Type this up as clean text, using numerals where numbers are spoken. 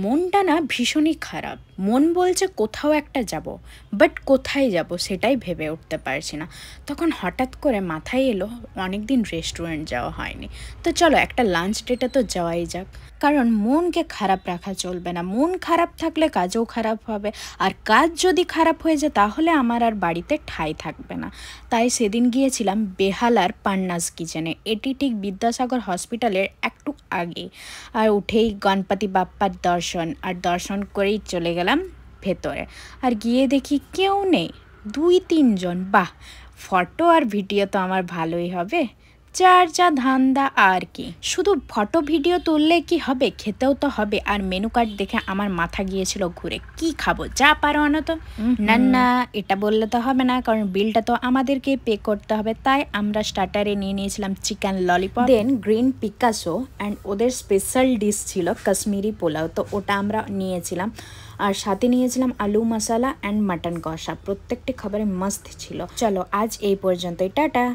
মনটা না ভীষণই খারাপ। মন বলছে কোথাও একটা যাব, বাট কোথায় যাব সেটাই ভেবে উঠতে পারছি না। তখন হঠাৎ করে মাথায় এলো অনেক দিন রেস্টুরেন্ট যাওয়া হয়নি, তো চলো একটা লাঞ্চ ডেটে তো যাওয়াই যাক। কারণ মনকে খারাপ রাখা চলবে না, মন খারাপ থাকলে কাজও খারাপ হবে, আর কাজ যদি খারাপ হয়ে যায় তাহলে আমার আর বাড়িতে ঠাঁই থাকবে না। তাই সেদিন গিয়েছিলাম বেহালার পান্নাস কিচেনে, এটি ঠিক বিদ্যাসাগর হসপিটালের একটু আগে। আর উঠেই গণপতি বাপ্পার দর্শন, আর দর্শন করেই চলে গেলাম ভেতরে। আর গিয়ে দেখি কেউ নেই, 2-3 জন। বাহ, ফটো আর ভিডিও তো আমার ভালোই হবে। যার যা ধান্দা আর কি, শুধু ফটো ভিডিও তুললে কি হবে, খেতেও তো হবে। আর মেনু কার্ড দেখে আমার মাথা গিয়েছিল ঘুরে, কি খাবো, যা পারো আনো তো। না না, এটা বললে তো হবে না, কারণ বিলটা তো আমাদেরকে পে করতে হবে। তাই আমরা স্টার্টারে নিয়ে নিয়েছিলাম chicken lollipop, then green Picasso, and ওদের স্পেশাল ডিশ ছিল কাশ্মীরি পোলাও, তো ওটা আমরা নিয়েছিলাম। আর সাথে নিয়েছিলাম আলু মশলা অ্যান্ড মাটন কষা। প্রত্যেকটি খাবারে মস্ত ছিল। চলো আজ এই পর্যন্তই, টাটা।